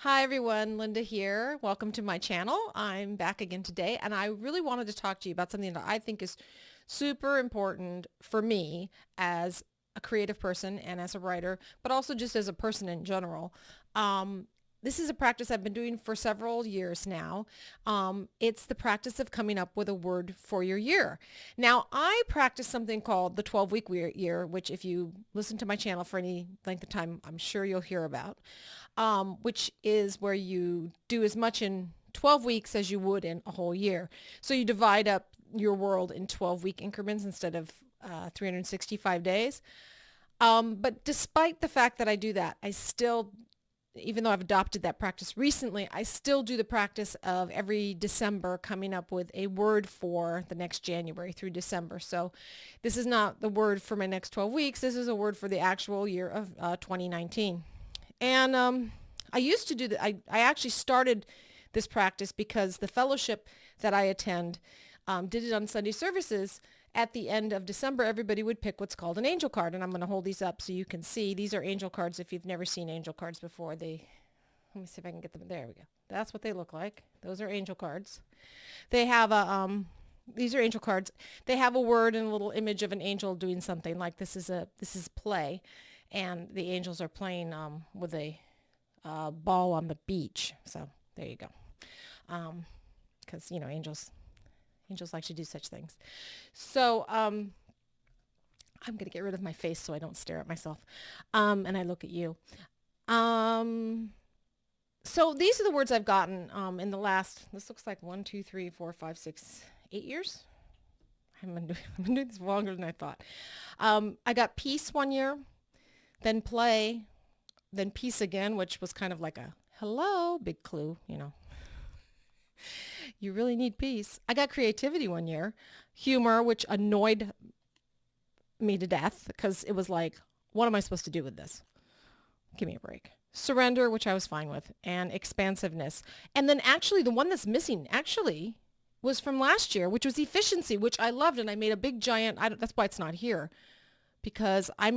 Hi everyone, Linda here. Welcome to my channel. I'm back again today and I really wanted to talk to you about something that I think is super important for me as a creative person and as a writer, but also just as a person in general. Um, this is a practice I've been doing for several years now. It's the practice of coming up with a word for your year. Now, I practice something called the 12-week year, which if you listen to my channel for any length of time, I'm sure you'll hear about, which is where you do as much in 12 weeks as you would in a whole year. So you divide up your world in 12-week increments instead of 365 days. But despite the fact that I do that, I still, even though I've adopted that practice recently, I still do the practice of every December coming up with a word for the next January through December. So this is not the word for my next 12 weeks. This is a word for the actual year of 2019. And I used to do that. I actually started this practice because the fellowship that I attend did it on Sunday services. At the end of December, everybody would pick what's called an angel card. And I'm going to hold these up so you can see. These are angel cards if you've never seen angel cards before. Let me see if I can get them. There we go. That's what they look like. Those are angel cards. They have these are angel cards. They have a word and a little image of an angel doing something like this is play. And the angels are playing with a ball on the beach. So there you go. Because, angels like to do such things. So I'm going to get rid of my face so I don't stare at myself. And I look at you. So these are the words I've gotten in the last, this looks like 1, 2, 3, 4, 5, 6, 8 years. I've been doing this longer than I thought. I got peace one year, then play, then peace again, which was kind of like a hello, big clue, You really need peace. I got creativity one year, humor, which annoyed me to death because it was like, what am I supposed to do with this? Give me a break. Surrender, which I was fine with, and expansiveness. And then actually the one that's missing actually was from last year, which was efficiency, which I loved. And I made a big giant, that's why it's not here. Because I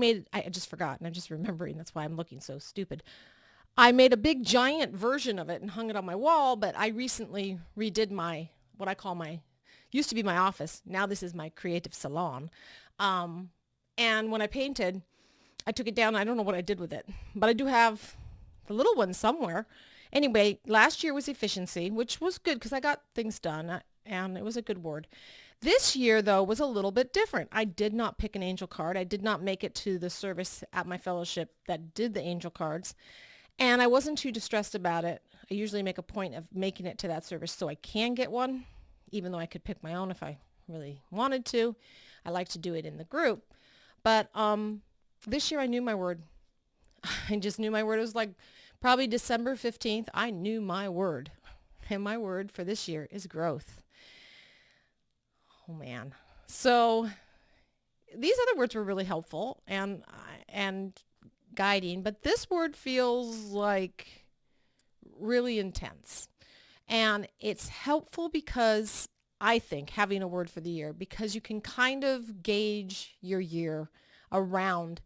just forgot, and I'm just remembering, that's why I'm looking so stupid. I made a big giant version of it and hung it on my wall, but I recently redid what I call used to be my office. Now this is my creative salon. And when I painted, I took it down. I don't know what I did with it, but I do have the little one somewhere. Anyway, last year was efficiency, which was good because I got things done, and it was a good word. This year, though, was a little bit different. I did not pick an angel card. I did not make it to the service at my fellowship that did the angel cards. And I wasn't too distressed about it. I usually make a point of making it to that service so I can get one, even though I could pick my own if I really wanted to. I like to do it in the group. But this year I knew my word. I just knew my word. It was like probably December 15th. I knew my word. And my word for this year is growth. Oh man. So these other words were really helpful and guiding, but this word feels like really intense. And it's helpful because I think having a word for the year, because you can kind of gauge your year around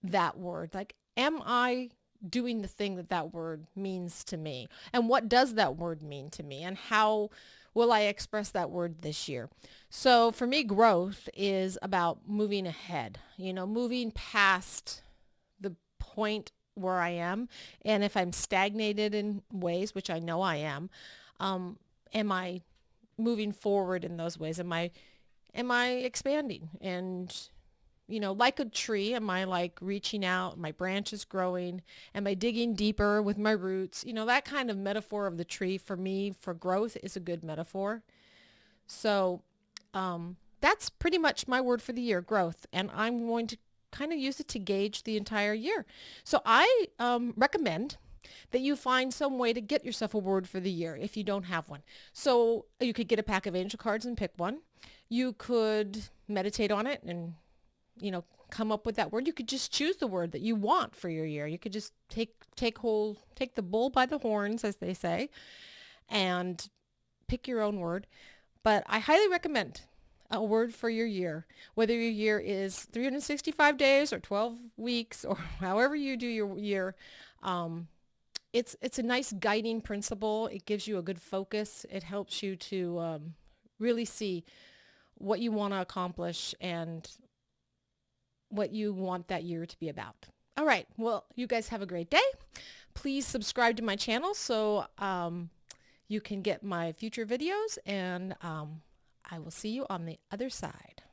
that word. Like, am I doing the thing that word means to me? And what does that word mean to me? And how will I express that word this year? So for me, growth is about moving ahead, moving past the point where I am. And if I'm stagnated in ways, which I know I am I moving forward in those ways? Am I expanding? And like a tree, am I like reaching out, my branches growing? Am I digging deeper with my roots? That kind of metaphor of the tree for me, for growth, is a good metaphor. So that's pretty much my word for the year, growth. And I'm going to kind of use it to gauge the entire year. So I recommend that you find some way to get yourself a word for the year if you don't have one. So you could get a pack of angel cards and pick one. You could meditate on it and come up with that word. You could just choose the word that you want for your year. You could just take the bull by the horns, as they say, and pick your own word. But I highly recommend a word for your year, whether your year is 365 days or 12 weeks or however you do your year. it's a nice guiding principle. It gives you a good focus. It helps you to really see what you want to accomplish and what you want that year to be about. All right. Well, you guys have a great day. Please subscribe to my channel so you can get my future videos, and I will see you on the other side.